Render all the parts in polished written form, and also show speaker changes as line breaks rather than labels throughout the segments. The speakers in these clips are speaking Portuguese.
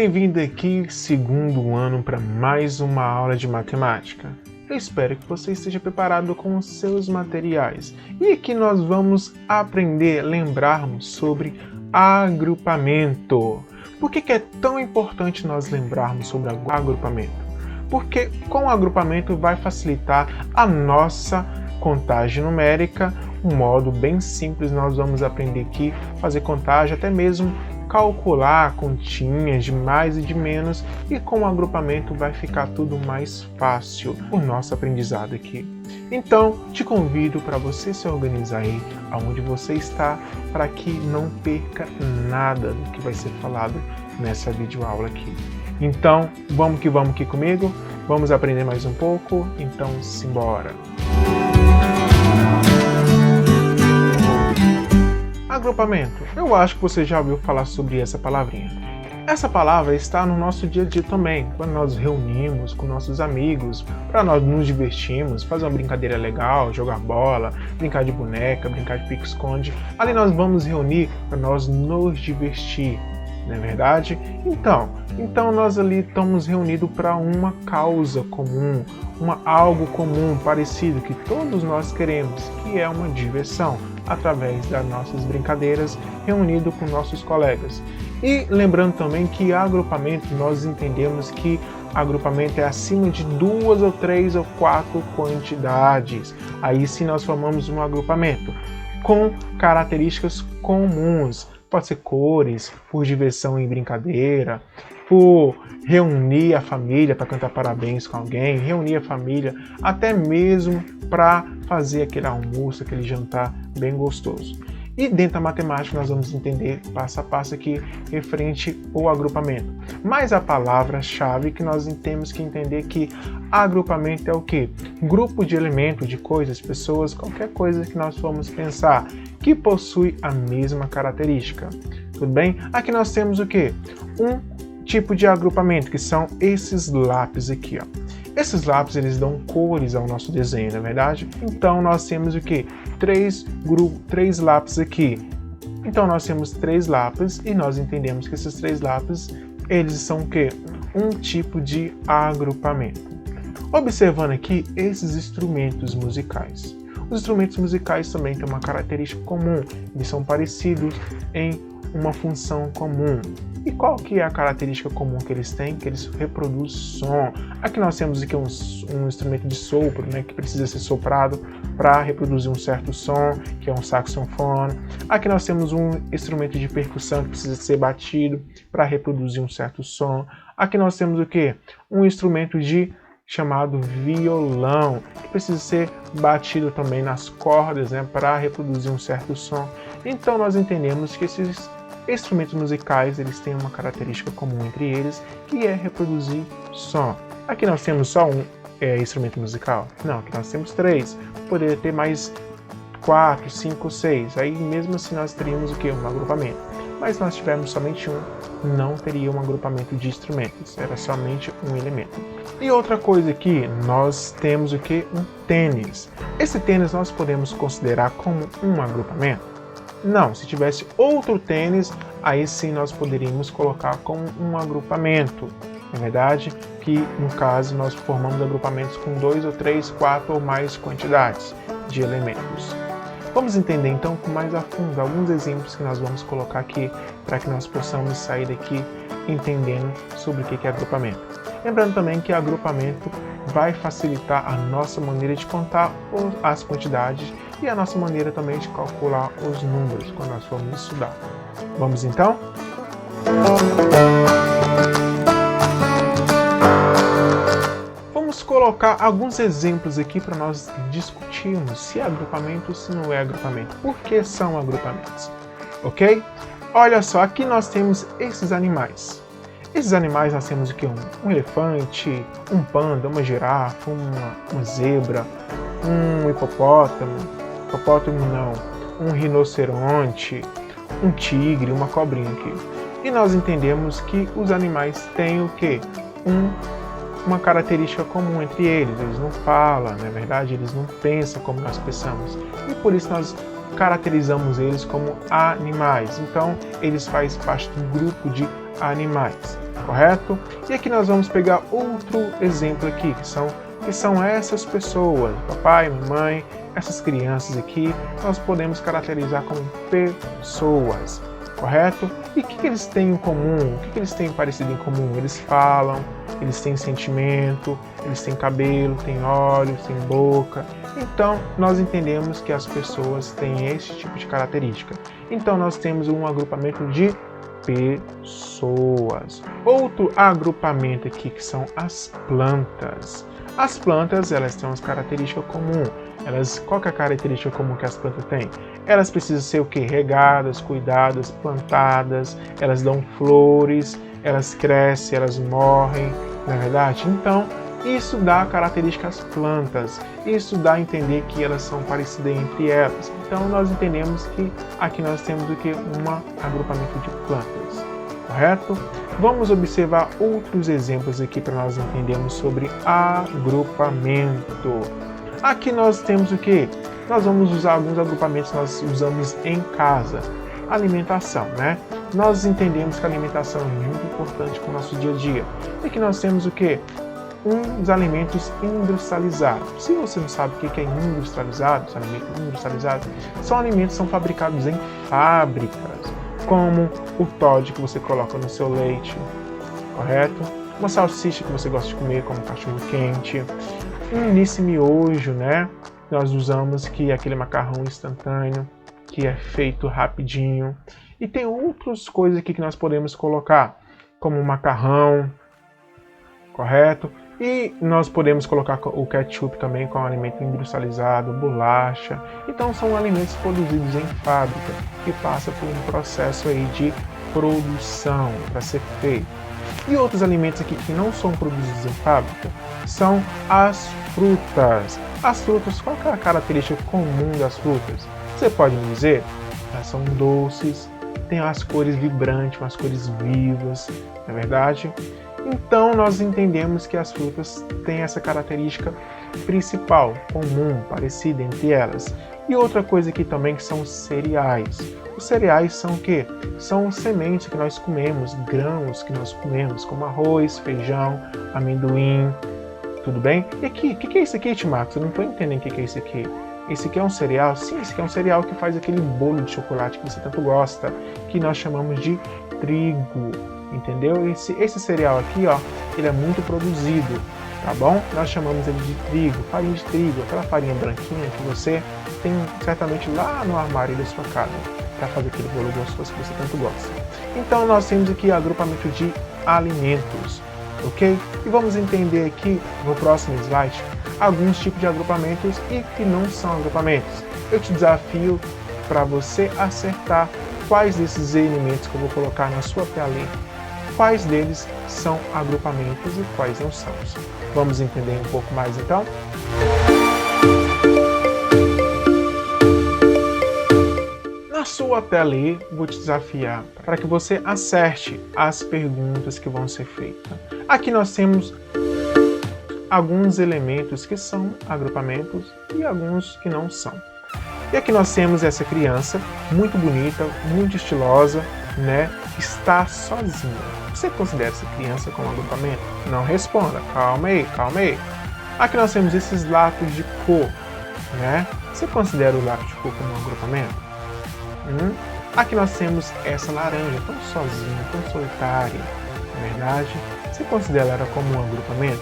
bem-vindo aqui, segundo ano, para mais uma aula de matemática. Eu espero que você esteja preparado com os seus materiais. E aqui nós vamos aprender, lembrarmos sobre agrupamento. Por que é tão importante nós lembrarmos sobre agrupamento? Porque com o agrupamento vai facilitar a nossa contagem numérica. Um modo bem simples, nós vamos aprender aqui a fazer contagem, até mesmo calcular continhas de mais e de menos, e com o agrupamento vai ficar tudo mais fácil o nosso aprendizado aqui. Então, te convido para você se organizar aí aonde você está, para que não perca nada do que vai ser falado nessa videoaula aqui. Então, vamos que vamos aqui comigo, vamos aprender mais um pouco, então simbora! Agrupamento. Eu acho que você já ouviu falar sobre essa palavrinha. Essa palavra está no nosso dia a dia também, quando nós reunimos com nossos amigos, para nós nos divertirmos, fazer uma brincadeira legal, jogar bola, brincar de boneca, brincar de pique-esconde. Ali nós vamos reunir para nós nos divertir, não é verdade? Então nós ali estamos reunidos para uma causa comum, algo comum, parecido, que todos nós queremos, que é uma diversão, através das nossas brincadeiras, reunido com nossos colegas. E lembrando também que agrupamento, nós entendemos que agrupamento é acima de 2 ou 3 ou 4 quantidades. Aí sim nós formamos um agrupamento com características comuns. Pode ser cores, por diversão e brincadeira, por reunir a família para cantar parabéns com alguém, reunir a família, até mesmo para fazer aquele almoço, aquele jantar bem gostoso. E dentro da matemática nós vamos entender passo a passo aqui referente ao agrupamento. Mas a palavra-chave que nós temos que entender que agrupamento é o quê? Grupo de elementos, de coisas, pessoas, qualquer coisa que nós formos pensar que possui a mesma característica. Tudo bem? Aqui nós temos o quê? Um tipo de agrupamento, que são esses lápis aqui, ó. Esses lápis, eles dão cores ao nosso desenho, não é verdade? Então, nós temos o quê? Três lápis aqui. Então, nós temos 3 lápis e nós entendemos que esses 3 lápis, eles são o quê? Um tipo de agrupamento. Observando aqui esses instrumentos musicais. Os instrumentos musicais também têm uma característica comum. Eles são parecidos em uma função comum. E qual que é a característica comum que eles têm? Que eles reproduzem som. Aqui nós temos aqui um instrumento de sopro, né, que precisa ser soprado para reproduzir um certo som, que é um saxofone. Aqui nós temos um instrumento de percussão que precisa ser batido para reproduzir um certo som. Aqui nós temos o quê? Um instrumento chamado violão, que precisa ser batido também nas cordas, né, para reproduzir um certo som. Então nós entendemos que esses instrumentos musicais, eles têm uma característica comum entre eles, que é reproduzir som. Aqui nós temos só um instrumento musical? Não, aqui nós temos 3. Poderia ter mais 4, 5, 6. Aí mesmo assim nós teríamos o quê? Um agrupamento. Mas nós tivermos somente um, não teria um agrupamento de instrumentos. Era somente um elemento. E outra coisa aqui, nós temos o quê? Um tênis. Esse tênis nós podemos considerar como um agrupamento? Não, se tivesse outro tênis, aí sim nós poderíamos colocar como um agrupamento. Na verdade, que no caso nós formamos agrupamentos com 2 ou 3, 4 ou mais quantidades de elementos. Vamos entender então com mais a fundo alguns exemplos que nós vamos colocar aqui para que nós possamos sair daqui entendendo sobre o que é agrupamento. Lembrando também que agrupamento vai facilitar a nossa maneira de contar as quantidades e a nossa maneira também de calcular os números quando nós formos estudar. Vamos então? Vamos colocar alguns exemplos aqui para nós discutirmos se é agrupamento ou se não é agrupamento. Por que são agrupamentos? Ok? Olha só, aqui nós temos esses animais. Esses animais nós temos o que? Um elefante, um panda, uma girafa, uma zebra, um hipopótamo não, um rinoceronte, um tigre, uma cobrinha aqui. E nós entendemos que os animais têm o quê? Uma característica comum entre eles. Eles não falam, na verdade, eles não pensam como nós pensamos. E por isso nós caracterizamos eles como animais. Então, eles fazem parte do grupo de animais, correto? E aqui nós vamos pegar outro exemplo aqui, que são essas pessoas, papai, mamãe, essas crianças aqui, nós podemos caracterizar como pessoas, correto? E o que eles têm em comum? O que eles têm parecido em comum? Eles falam, eles têm sentimento, eles têm cabelo, têm olhos, têm boca. Então, nós entendemos que as pessoas têm esse tipo de característica. Então, nós temos um agrupamento de pessoas. Outro agrupamento aqui que são as plantas. As plantas, elas têm uma característica comum. Qual que é a característica comum que as plantas têm? Elas precisam ser o quê? Regadas, cuidadas, plantadas, elas dão flores, elas crescem, elas morrem, não é verdade? Então, isso dá característica às plantas, isso dá a entender que elas são parecidas entre elas. Então, nós entendemos que aqui nós temos o que? Um agrupamento de plantas, correto? Vamos observar outros exemplos aqui para nós entendermos sobre agrupamento. Aqui nós temos o que? Nós vamos usar alguns agrupamentos que nós usamos em casa. Alimentação, né? Nós entendemos que a alimentação é muito importante para o nosso dia a dia. E aqui nós temos o que? Uns alimentos industrializados. Se você não sabe o que é industrializado, os alimentos industrializados são alimentos que são fabricados em fábricas, como o Toddy que você coloca no seu leite, correto? Uma salsicha que você gosta de comer, como cachorro quente. Um Nissin miojo, né? Nós usamos que é aquele macarrão instantâneo, que é feito rapidinho. E tem outras coisas aqui que nós podemos colocar, como o macarrão, correto? E nós podemos colocar o ketchup também com alimento industrializado, bolacha. Então são alimentos produzidos em fábrica, que passa por um processo aí de produção para ser feito. E outros alimentos aqui que não são produzidos em fábrica são as frutas. As frutas, qual que é a característica comum das frutas? Você pode me dizer? Elas são doces, têm as cores vibrantes, umas cores vivas, não é verdade? Então nós entendemos que as frutas têm essa característica principal, comum, parecida entre elas. E outra coisa aqui também que são os cereais. Os cereais são o quê? São sementes que nós comemos, grãos que nós comemos, como arroz, feijão, amendoim, tudo bem? E aqui, o que é isso aqui, Timarcos? Eu não estou entendendo o que é isso aqui. Esse aqui é um cereal? Sim, esse aqui é um cereal que faz aquele bolo de chocolate que você tanto gosta, que nós chamamos de trigo, entendeu? Esse cereal aqui, ó, ele é muito produzido, tá bom? Nós chamamos ele de trigo, farinha de trigo, aquela farinha branquinha que você tem certamente lá no armário da sua casa, para fazer aquele bolo gostoso que você tanto gosta. Então nós temos aqui agrupamento de alimentos, ok? E vamos entender aqui no próximo slide alguns tipos de agrupamentos e que não são agrupamentos. Eu te desafio para você acertar quais desses elementos que eu vou colocar na sua tela, quais deles são agrupamentos e quais não são. Vamos entender um pouco mais então? Na sua tela aí, vou te desafiar para que você acerte as perguntas que vão ser feitas. Aqui nós temos alguns elementos que são agrupamentos e alguns que não são. E aqui nós temos essa criança, muito bonita, muito estilosa, né? Está sozinha. Você considera essa criança como agrupamento? Não responda. Calma aí, calma aí. Aqui nós temos esses lápis de cor, né? Você considera o lápis de cor como um agrupamento? Aqui nós temos essa laranja, tão sozinha, tão solitária, na verdade. Você considera ela como um agrupamento?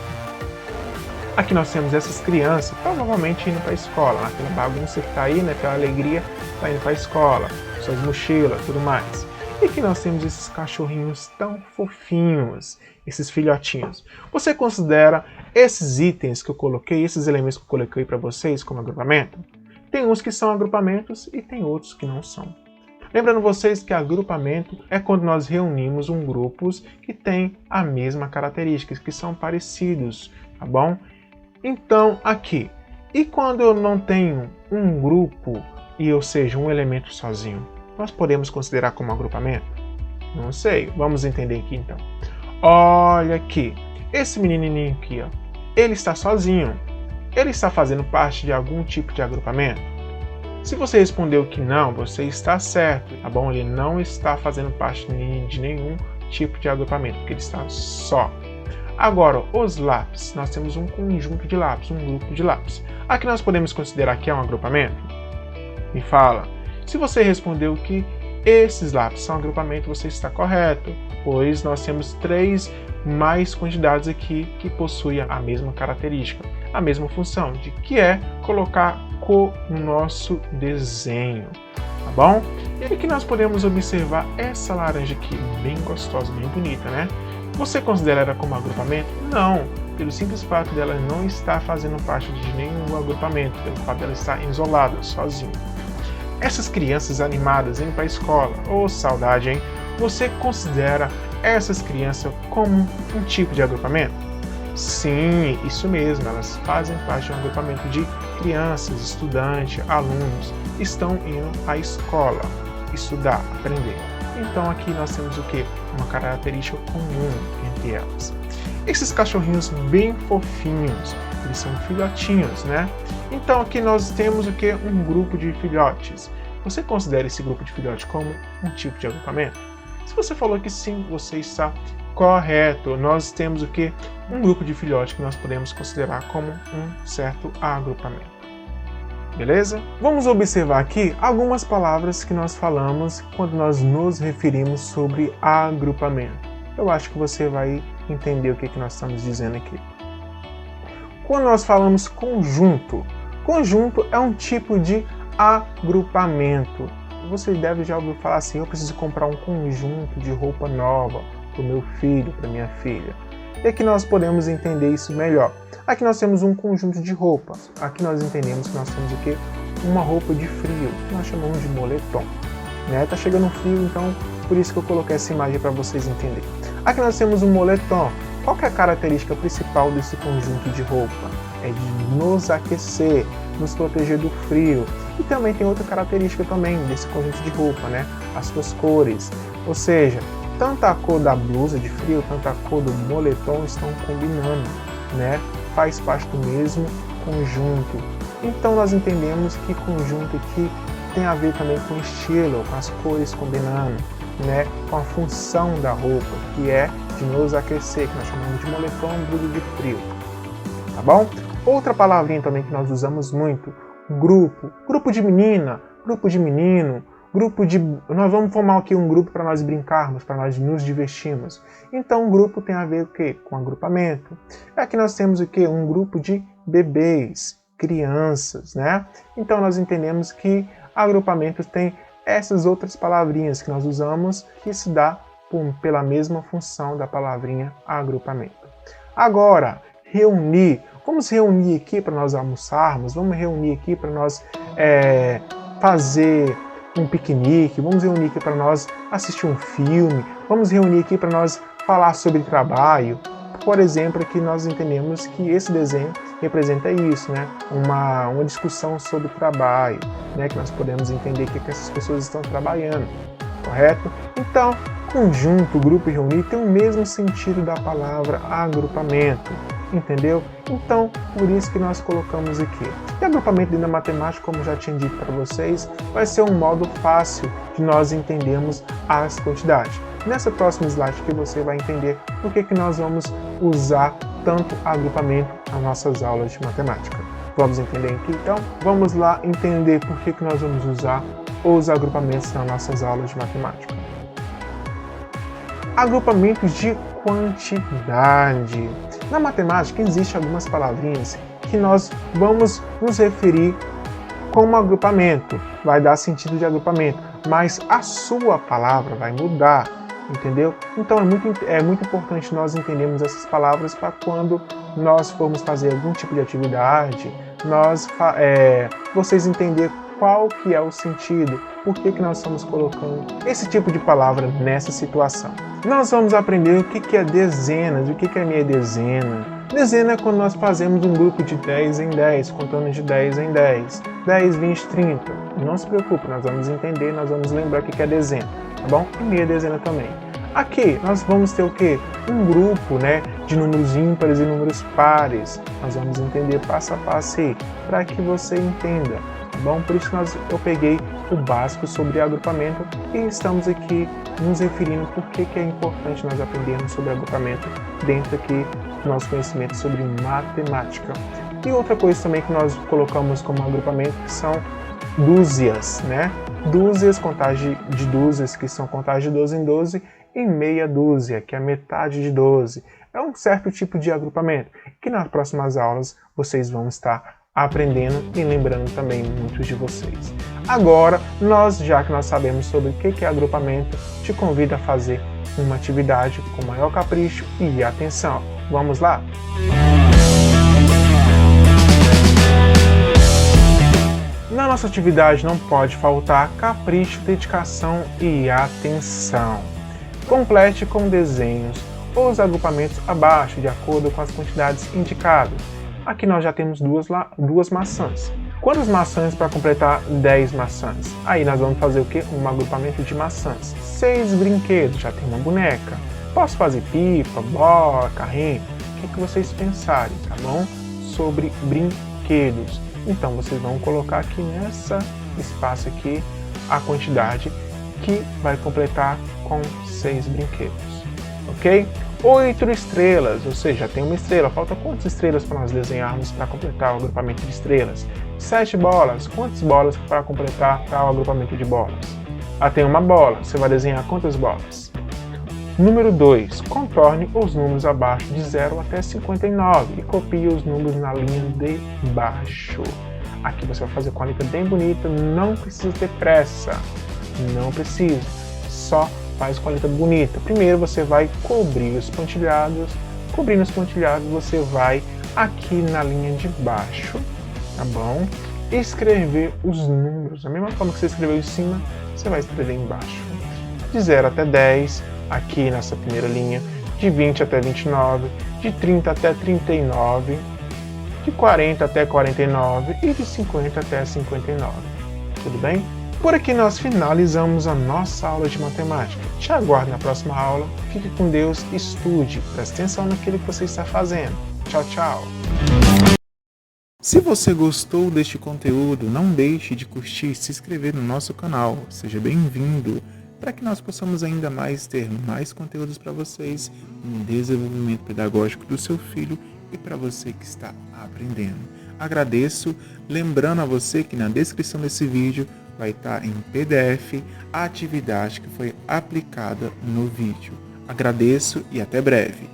Aqui nós temos essas crianças, provavelmente indo para a escola, naquela bagunça que está aí, naquela alegria, está indo para a escola, suas mochilas, tudo mais. E aqui nós temos esses cachorrinhos tão fofinhos, esses filhotinhos. Você considera esses itens que eu coloquei, esses elementos que eu coloquei para vocês como agrupamento? Tem uns que são agrupamentos e tem outros que não são. Lembrando vocês que agrupamento é quando nós reunimos grupos que têm a mesma característica, que são parecidos, tá bom? Então, aqui, e quando eu não tenho um grupo e ou seja, um elemento sozinho, nós podemos considerar como agrupamento? Não sei, vamos entender aqui então. Olha aqui, esse menininho aqui, ó, ele está sozinho. Ele está fazendo parte de algum tipo de agrupamento? Se você respondeu que não, você está certo, tá bom? Ele não está fazendo parte de nenhum tipo de agrupamento, porque ele está só. Agora, os lápis, nós temos um conjunto de lápis, um grupo de lápis. Aqui nós podemos considerar que é um agrupamento? Me fala. Se você respondeu que esses lápis são agrupamento, você está correto, pois nós temos 3 mais quantidades aqui que possuem a mesma característica, a mesma função, de que é colocar cor no nosso desenho, tá bom? E aqui nós podemos observar essa laranja aqui, bem gostosa, bem bonita, né? Você considera ela como agrupamento? Não, pelo simples fato dela não estar fazendo parte de nenhum agrupamento, pelo fato dela estar isolada, sozinha. Essas crianças animadas indo para a escola, saudade, hein? Você considera essas crianças como um tipo de agrupamento? Sim, isso mesmo, elas fazem parte de um agrupamento de crianças, estudantes, alunos, estão indo à escola, estudar, aprender. Então aqui nós temos o quê? Uma característica comum entre elas. Esses cachorrinhos bem fofinhos, eles são filhotinhos, né? Então aqui nós temos o quê? Um grupo de filhotes. Você considera esse grupo de filhotes como um tipo de agrupamento? Se você falou que sim, você está correto. Nós temos o quê? Um grupo de filhotes que nós podemos considerar como um certo agrupamento. Beleza? Vamos observar aqui algumas palavras que nós falamos quando nós nos referimos sobre agrupamento. Eu acho que você vai entender o que nós estamos dizendo aqui. Quando nós falamos conjunto, conjunto é um tipo de agrupamento. Você deve já ouvir falar assim, eu preciso comprar um conjunto de roupa nova para o meu filho, para minha filha. E aqui nós podemos entender isso melhor. Aqui nós temos um conjunto de roupas. Aqui nós entendemos que nós temos o quê? Uma roupa de frio, que nós chamamos de moletom. Tá chegando frio, então por isso que eu coloquei essa imagem para vocês entenderem. Aqui nós temos um moletom. Qual que é a característica principal desse conjunto de roupa? É de nos aquecer, nos proteger do frio. E também tem outra característica também desse conjunto de roupa, né? As suas cores. Ou seja, tanto a cor da blusa de frio, tanto a cor do moletom estão combinando, né? Faz parte do mesmo conjunto. Então nós entendemos que conjunto aqui tem a ver também com estilo, com as cores combinando, né? Com a função da roupa, que é de nos aquecer, que nós chamamos de moletom, blusa de frio. Tá bom? Outra palavrinha também que nós usamos muito, grupo. Grupo de menina, grupo de menino, grupo de... Nós vamos formar aqui um grupo para nós brincarmos, para nós nos divertirmos. Então, um grupo tem a ver o quê? Com agrupamento. Aqui nós temos o quê? Um grupo de bebês, crianças, né? Então, nós entendemos que agrupamento tem essas outras palavrinhas que nós usamos que se dá pela mesma função da palavrinha agrupamento. Agora, reunir. Vamos reunir aqui para nós almoçarmos, vamos reunir aqui para nós fazer um piquenique, vamos reunir aqui para nós assistir um filme, vamos reunir aqui para nós falar sobre trabalho. Por exemplo, aqui nós entendemos que esse desenho representa isso, né? Uma discussão sobre trabalho, né? Que nós podemos entender que essas pessoas estão trabalhando, correto? Então, conjunto, grupo e reunir tem o mesmo sentido da palavra agrupamento, entendeu? Então, por isso que nós colocamos aqui. E agrupamento dentro da matemática, como já tinha dito para vocês, vai ser um modo fácil de nós entendermos as quantidades. Nessa próxima slide que você vai entender por que nós vamos usar tanto agrupamento nas nossas aulas de matemática. Vamos entender aqui então? Vamos lá entender por que nós vamos usar os agrupamentos nas nossas aulas de matemática. Agrupamentos de quantidade. Na matemática existem algumas palavrinhas que nós vamos nos referir como agrupamento, vai dar sentido de agrupamento, mas a sua palavra vai mudar, entendeu? Então é muito importante nós entendermos essas palavras para quando nós formos fazer algum tipo de atividade, vocês entenderem qual que é o sentido, por que nós estamos colocando esse tipo de palavra nessa situação. Nós vamos aprender o que é dezenas, o que é meia dezena. Dezena é quando nós fazemos um grupo de 10 em 10, contando de 10 em 10, 10, 20, 30. Não se preocupe, nós vamos entender, nós vamos lembrar o que é dezena, tá bom? E meia dezena também. Aqui nós vamos ter o quê? Um grupo, né, de números ímpares e números pares. Nós vamos entender passo a passo aí, para que você entenda, tá bom? Por isso eu peguei o básico sobre agrupamento e estamos aqui nos referindo por que é importante nós aprendermos sobre agrupamento dentro aqui do nosso conhecimento sobre matemática. E outra coisa também que nós colocamos como agrupamento que são dúzias, né? Dúzias, contagem de dúzias, que são contagem de 12 em 12, e meia dúzia, que é metade de 12. É um certo tipo de agrupamento, que nas próximas aulas vocês vão estar aprendendo e lembrando também muitos de vocês. Agora, já que nós sabemos sobre o que é agrupamento, te convido a fazer uma atividade com maior capricho e atenção. Vamos lá? Na nossa atividade não pode faltar capricho, dedicação e atenção. Complete com desenhos os agrupamentos abaixo, de acordo com as quantidades indicadas. Aqui nós já temos duas maçãs. Quantas maçãs para completar 10 maçãs? Aí nós vamos fazer o quê? Um agrupamento de maçãs. 6 brinquedos, já tem uma boneca. Posso fazer pipa, bola, carrinho? O que vocês pensarem, tá bom? Sobre brinquedos. Então vocês vão colocar aqui nesse espaço aqui a quantidade que vai completar com 6 brinquedos, ok? 8 estrelas, ou seja, tem uma estrela. Falta quantas estrelas para nós desenharmos para completar o agrupamento de estrelas? 7 bolas, quantas bolas para completar o agrupamento de bolas? Tem uma bola, você vai desenhar quantas bolas? Número 2, contorne os números abaixo de 0 até 59 e copie os números na linha de baixo. Aqui você vai fazer com a letra bem bonita, não precisa ter pressa, não precisa, só faz com a letra bonita. Primeiro você vai cobrir os pontilhados, cobrindo os pontilhados você vai aqui na linha de baixo, tá bom? Escrever os números, da mesma forma que você escreveu em cima, você vai escrever embaixo. De 0 até 10, aqui nessa primeira linha, de 20 até 29, de 30 até 39, de 40 até 49 e de 50 até 59. Tudo bem? Por aqui nós finalizamos a nossa aula de matemática. Te aguardo na próxima aula. Fique com Deus, estude, preste atenção naquilo que você está fazendo. Tchau, tchau! Se você gostou deste conteúdo, não deixe de curtir e se inscrever no nosso canal. Seja bem-vindo, para que nós possamos ainda mais ter mais conteúdos para vocês no desenvolvimento pedagógico do seu filho e para você que está aprendendo. Agradeço, lembrando a você que na descrição desse vídeo vai estar em PDF a atividade que foi aplicada no vídeo. Agradeço e até breve.